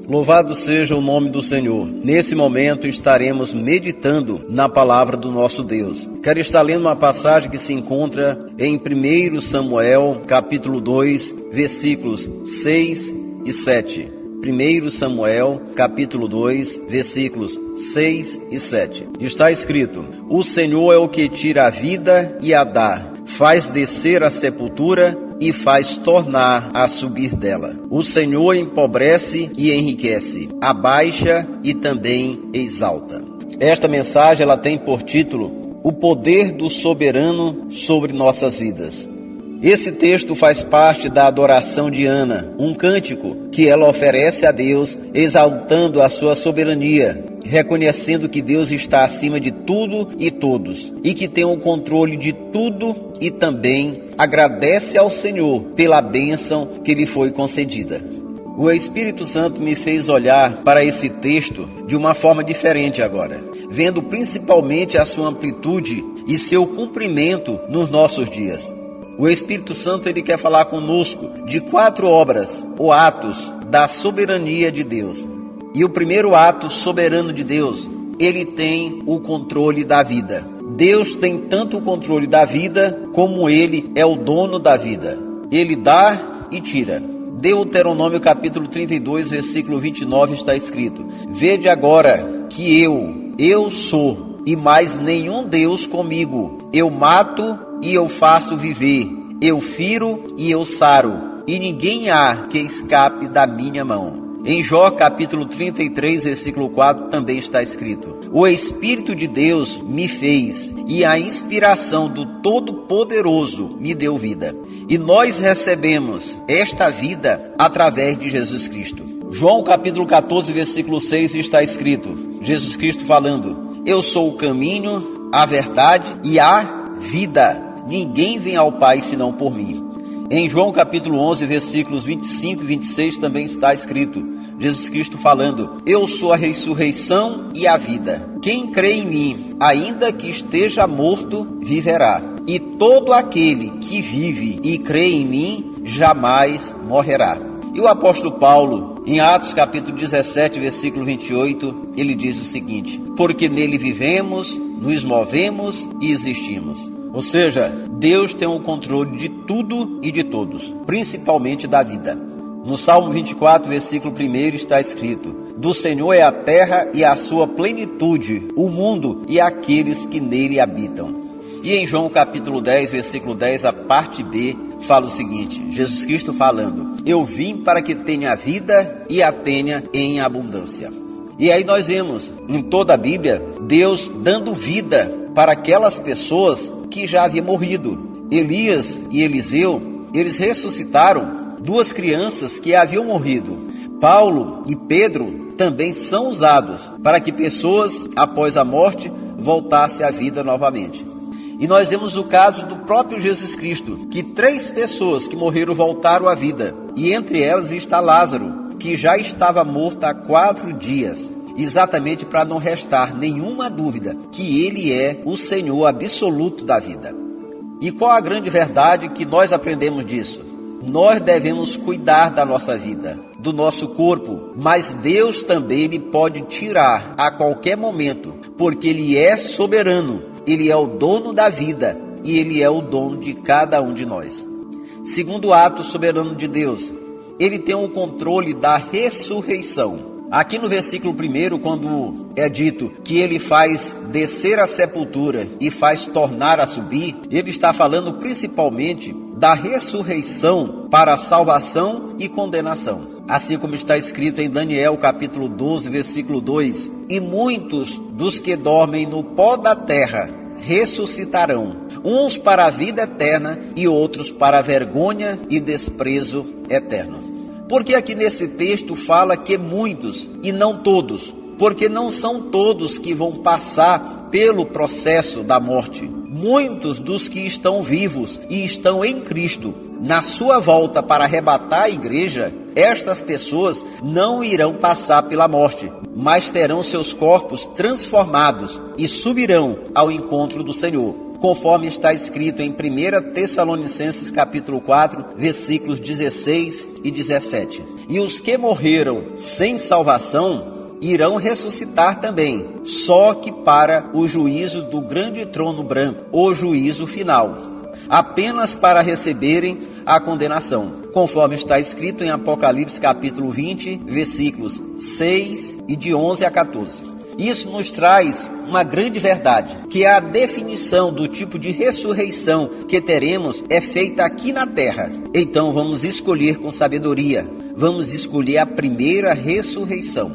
Louvado seja o nome do Senhor. Nesse momento estaremos meditando na palavra do nosso Deus. Quero estar lendo uma passagem que se encontra em 1 Samuel, capítulo 2, versículos 6 e 7. 1 Samuel, capítulo 2, versículos 6 e 7. Está escrito: O Senhor é o que tira a vida e a dá, faz descer a sepultura e faz tornar a subir dela. O Senhor empobrece e enriquece, abaixa e também exalta. Esta mensagem ela tem por título O Poder do Soberano sobre Nossas Vidas. Esse texto faz parte da adoração de Ana, um cântico que ela oferece a Deus, exaltando a sua soberania, reconhecendo que Deus está acima de tudo e todos, e que tem o controle de tudo, e também agradece ao Senhor pela bênção que lhe foi concedida. O Espírito Santo me fez olhar para esse texto de uma forma diferente agora, vendo principalmente a sua amplitude e seu cumprimento nos nossos dias. O Espírito Santo ele quer falar conosco de 4 obras ou atos da soberania de Deus. E o primeiro ato soberano de Deus, ele tem o controle da vida. Deus tem tanto o controle da vida como ele é o dono da vida. Ele dá e tira. Deuteronômio capítulo 32, versículo 29 está escrito: Vede agora que eu sou, e mais nenhum Deus comigo. Eu mato e eu faço viver, eu firo e eu saro, e ninguém há que escape da minha mão. Em Jó capítulo 33, versículo 4 também está escrito: O Espírito de Deus me fez, e a inspiração do Todo-Poderoso me deu vida. E nós recebemos esta vida através de Jesus Cristo. João capítulo 14, versículo 6 está escrito, Jesus Cristo falando: Eu sou o caminho, a verdade e a vida. Ninguém vem ao Pai senão por mim. Em João capítulo 11, versículos 25 e 26 também está escrito, Jesus Cristo falando: Eu sou a ressurreição e a vida. Quem crê em mim, ainda que esteja morto, viverá. E todo aquele que vive e crê em mim, jamais morrerá. E o apóstolo Paulo, em Atos capítulo 17, versículo 28, ele diz o seguinte: Porque nele vivemos, nos movemos e existimos. Ou seja, Deus tem o controle de tudo e de todos, principalmente da vida. No Salmo 24, versículo 1 está escrito: Do Senhor é a terra e a sua plenitude, o mundo e aqueles que nele habitam. E em João capítulo 10, versículo 10, a parte B, fala o seguinte, Jesus Cristo falando: Eu vim para que tenha vida e a tenha em abundância. E aí nós vemos em toda a Bíblia Deus dando vida para aquelas pessoas que já haviam morrido. Elias e Eliseu, eles ressuscitaram 2 crianças que haviam morrido. Paulo e Pedro também são usados para que pessoas, após a morte, voltassem à vida novamente. E nós vemos o caso do próprio Jesus Cristo, que 3 pessoas que morreram voltaram à vida. E entre elas está Lázaro, que já estava morto há 4 dias. Exatamente para não restar nenhuma dúvida que ele é o Senhor absoluto da vida. E qual a grande verdade que nós aprendemos disso? Nós devemos cuidar da nossa vida, do nosso corpo, mas Deus também ele pode tirar a qualquer momento, porque ele é soberano, ele é o dono da vida e ele é o dono de cada um de nós. Segundo ato soberano de Deus, ele tem o controle da ressurreição. Aqui no versículo 1, quando é dito que ele faz descer a sepultura e faz tornar a subir, ele está falando principalmente da ressurreição para a salvação e condenação. Assim como está escrito em Daniel capítulo 12, versículo 2, E muitos dos que dormem no pó da terra ressuscitarão, uns para a vida eterna e outros para a vergonha e desprezo eterno. Porque aqui nesse texto fala que muitos e não todos, porque não são todos que vão passar pelo processo da morte. Muitos dos que estão vivos e estão em Cristo, na sua volta para arrebatar a igreja, estas pessoas não irão passar pela morte, mas terão seus corpos transformados e subirão ao encontro do Senhor. conforme está escrito em 1 Tessalonicenses capítulo 4, versículos 16 e 17. E os que morreram sem salvação irão ressuscitar também, só que para o juízo do grande trono branco, o juízo final, apenas para receberem a condenação, conforme está escrito em Apocalipse capítulo 20, versículos 6 e de 11 a 14. Isso nos traz uma grande verdade, que a definição do tipo de ressurreição que teremos é feita aqui na terra. Então vamos escolher com sabedoria, vamos escolher a primeira ressurreição.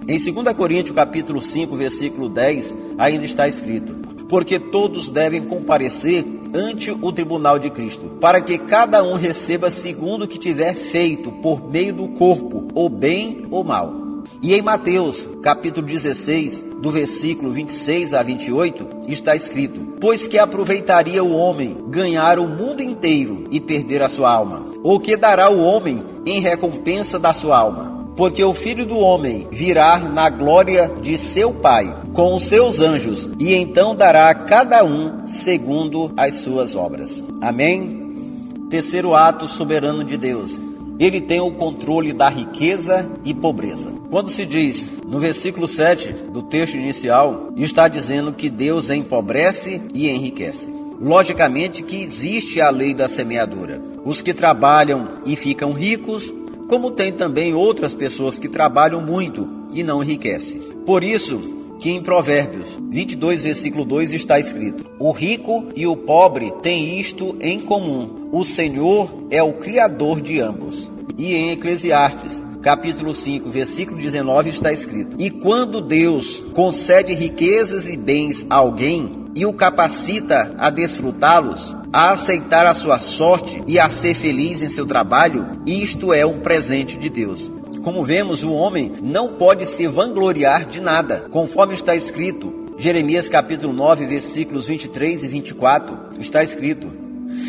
Em 2 Coríntios capítulo 5, versículo 10, ainda está escrito: porque todos devem comparecer ante o tribunal de Cristo, para que cada um receba segundo o que tiver feito por meio do corpo, ou bem ou mal. E em Mateus, capítulo 16, do versículo 26 a 28, está escrito: pois que aproveitaria o homem ganhar o mundo inteiro e perder a sua alma? Ou que dará o homem em recompensa da sua alma? Porque o Filho do Homem virá na glória de seu Pai, com os seus anjos, e então dará a cada um segundo as suas obras. Amém? Terceiro ato soberano de Deus. Ele tem o controle da riqueza e pobreza. Quando se diz, no versículo 7 do texto inicial, está dizendo que Deus empobrece e enriquece. Logicamente que existe a lei da semeadura. Os que trabalham e ficam ricos, como tem também outras pessoas que trabalham muito e não enriquecem. Por isso que em Provérbios 22, versículo 2 está escrito: o rico e o pobre têm isto em comum: o Senhor é o Criador de ambos. E em Eclesiastes, capítulo 5, versículo 19 está escrito: e quando Deus concede riquezas e bens a alguém e o capacita a desfrutá-los, a aceitar a sua sorte e a ser feliz em seu trabalho, isto é um presente de Deus. Como vemos, o homem não pode se vangloriar de nada, conforme está escrito, Jeremias capítulo 9, versículos 23 e 24, está escrito: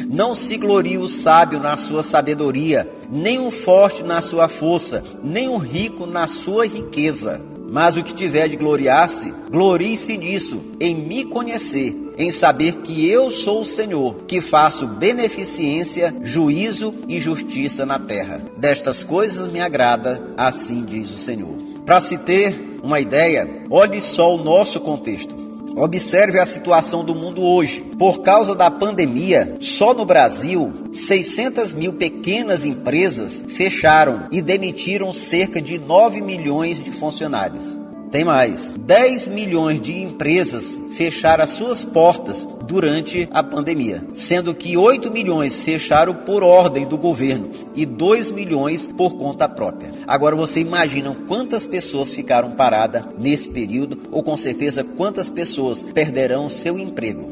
não se glorie o sábio na sua sabedoria, nem o forte na sua força, nem o rico na sua riqueza. Mas o que tiver de gloriar-se, glorie-se nisso, em me conhecer, em saber que eu sou o Senhor, que faço beneficência, juízo e justiça na terra. Destas coisas me agrada, assim diz o Senhor. Para se ter uma ideia, olhe só o nosso contexto. Observe a situação do mundo hoje. Por causa da pandemia, só no Brasil, 600 mil pequenas empresas fecharam e demitiram cerca de 9 milhões de funcionários. Tem mais, 10 milhões de empresas fecharam as suas portas durante a pandemia, sendo que 8 milhões fecharam por ordem do governo e 2 milhões por conta própria. Agora você imagina quantas pessoas ficaram paradas nesse período, ou com certeza quantas pessoas perderão seu emprego.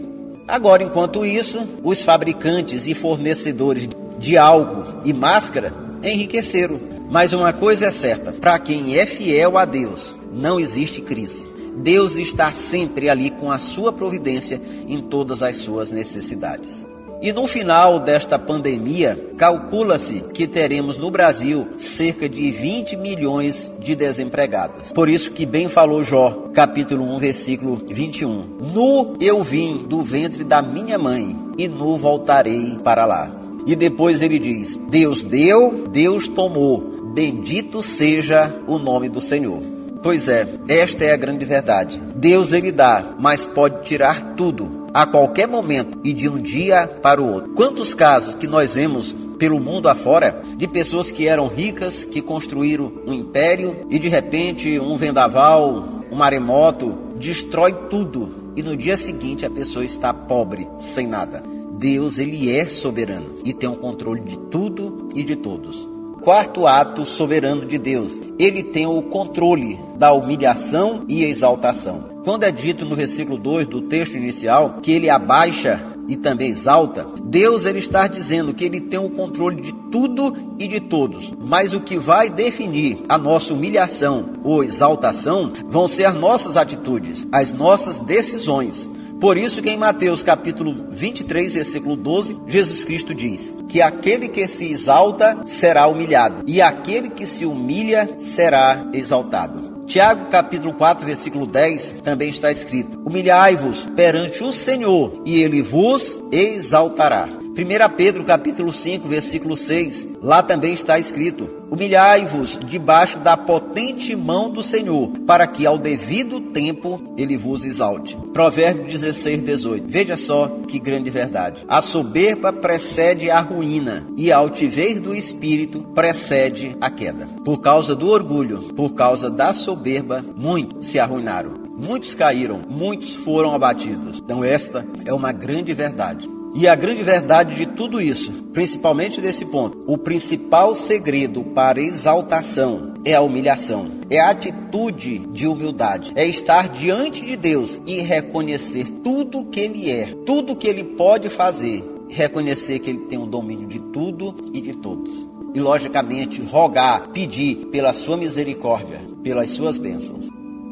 Agora, enquanto isso, os fabricantes e fornecedores de álcool e máscara enriqueceram. Mas uma coisa é certa, para quem é fiel a Deus, não existe crise. Deus está sempre ali com a sua providência em todas as suas necessidades. E no final desta pandemia, calcula-se que teremos no Brasil cerca de 20 milhões de desempregados. Por isso que bem falou Jó, capítulo 1, versículo 21. Nu eu vim do ventre da minha mãe, e nu voltarei para lá. E depois ele diz: Deus deu, Deus tomou, bendito seja o nome do Senhor. Pois é, esta é a grande verdade. Deus ele dá, mas pode tirar tudo, a qualquer momento e de um dia para o outro. Quantos casos que nós vemos pelo mundo afora, de pessoas que eram ricas, que construíram um império e de repente um vendaval, um maremoto, destrói tudo e no dia seguinte a pessoa está pobre, sem nada. Deus ele é soberano e tem o controle de tudo e de todos. Quarto ato soberano de Deus, ele tem o controle da humilhação e exaltação. Quando é dito no versículo 2 do texto inicial que ele abaixa e também exalta, Deus ele está dizendo que ele tem o controle de tudo e de todos. Mas o que vai definir a nossa humilhação ou exaltação vão ser as nossas atitudes, as nossas decisões. Por isso que em Mateus capítulo 23, versículo 12, Jesus Cristo diz que aquele que se exalta será humilhado, e aquele que se humilha será exaltado. Tiago capítulo 4, versículo 10, também está escrito: humilhai-vos perante o Senhor, e Ele vos exaltará. 1 Pedro capítulo 5, versículo 6, lá também está escrito: humilhai-vos debaixo da potente mão do Senhor, para que ao devido tempo Ele vos exalte. Provérbios 16, 18. Veja só que grande verdade. A soberba precede a ruína, e a altivez do espírito precede a queda. Por causa do orgulho, por causa da soberba, muitos se arruinaram. Muitos caíram, muitos foram abatidos. Então esta é uma grande verdade. E a grande verdade de tudo isso, principalmente desse ponto, o principal segredo para exaltação é a humilhação, é a atitude de humildade, é estar diante de Deus e reconhecer tudo que Ele é, tudo que Ele pode fazer, reconhecer que Ele tem o domínio de tudo e de todos. E logicamente rogar, pedir pela sua misericórdia, pelas suas bênçãos.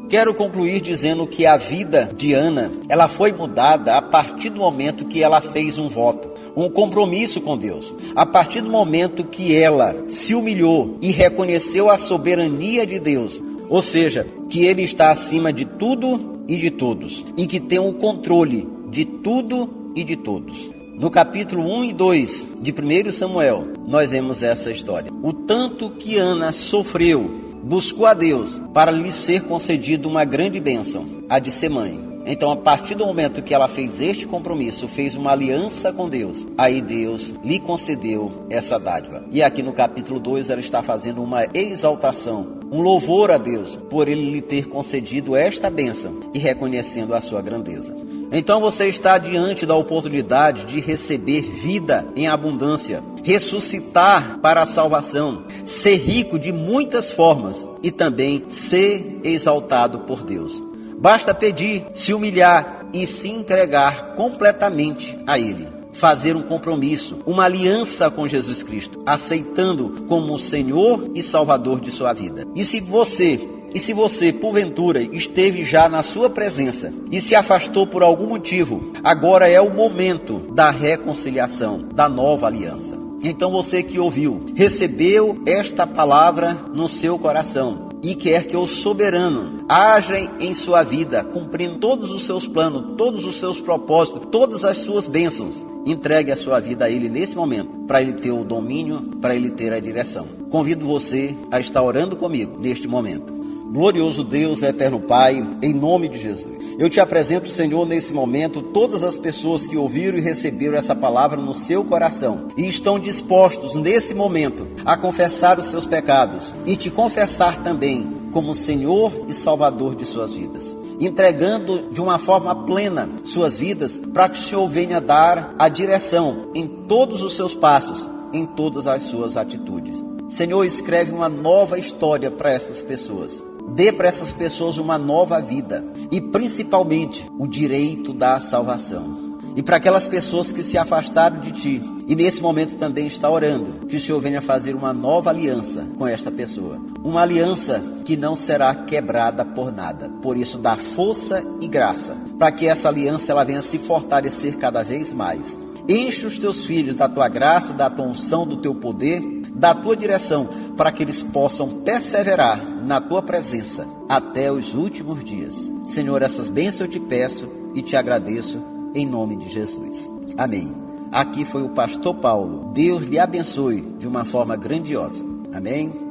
Quero concluir dizendo que a vida de Ana, ela foi mudada a partir do momento que ela fez um voto, um compromisso com Deus. A partir do momento que ela se humilhou e reconheceu a soberania de Deus, ou seja, que Ele está acima de tudo e de todos, e que tem o controle de tudo e de todos. No capítulo 1 e 2 de 1 Samuel, nós vemos essa história. O tanto que Ana sofreu, buscou a Deus para lhe ser concedido uma grande bênção, a de ser mãe. Então, a partir do momento que ela fez este compromisso, fez uma aliança com Deus, aí Deus lhe concedeu essa dádiva. E aqui no capítulo 2, ela está fazendo uma exaltação, um louvor a Deus, por Ele lhe ter concedido esta bênção e reconhecendo a sua grandeza. Então você está diante da oportunidade de receber vida em abundância, ressuscitar para a salvação, ser rico de muitas formas e também ser exaltado por Deus. Basta pedir, se humilhar e se entregar completamente a Ele. Fazer um compromisso, uma aliança com Jesus Cristo, aceitando como o Senhor e Salvador de sua vida. E se você, porventura, esteve já na sua presença e se afastou por algum motivo, agora é o momento da reconciliação, da nova aliança. Então você que ouviu, recebeu esta palavra no seu coração e quer que o soberano haja em sua vida, cumprindo todos os seus planos, todos os seus propósitos, todas as suas bênçãos, entregue a sua vida a Ele nesse momento, para Ele ter o domínio, para Ele ter a direção. Convido você a estar orando comigo neste momento. Glorioso Deus, eterno Pai, em nome de Jesus, eu te apresento, Senhor, nesse momento, todas as pessoas que ouviram e receberam essa palavra no seu coração e estão dispostos, nesse momento, a confessar os seus pecados e te confessar também como Senhor e Salvador de suas vidas, entregando de uma forma plena suas vidas para que o Senhor venha dar a direção em todos os seus passos, em todas as suas atitudes. Senhor, escreve uma nova história para essas pessoas. Dê para essas pessoas uma nova vida e principalmente o direito da salvação. E para aquelas pessoas que se afastaram de Ti e nesse momento também está orando, que o Senhor venha fazer uma nova aliança com esta pessoa. Uma aliança que não será quebrada por nada. Por isso dá força e graça para que essa aliança ela venha se fortalecer cada vez mais. Enche os Teus filhos da Tua graça, da Tua unção, do Teu poder, da Tua direção, para que eles possam perseverar na Tua presença até os últimos dias. Senhor, essas bênçãos eu te peço e te agradeço em nome de Jesus. Amém. Aqui foi o pastor Paulo. Deus lhe abençoe de uma forma grandiosa. Amém.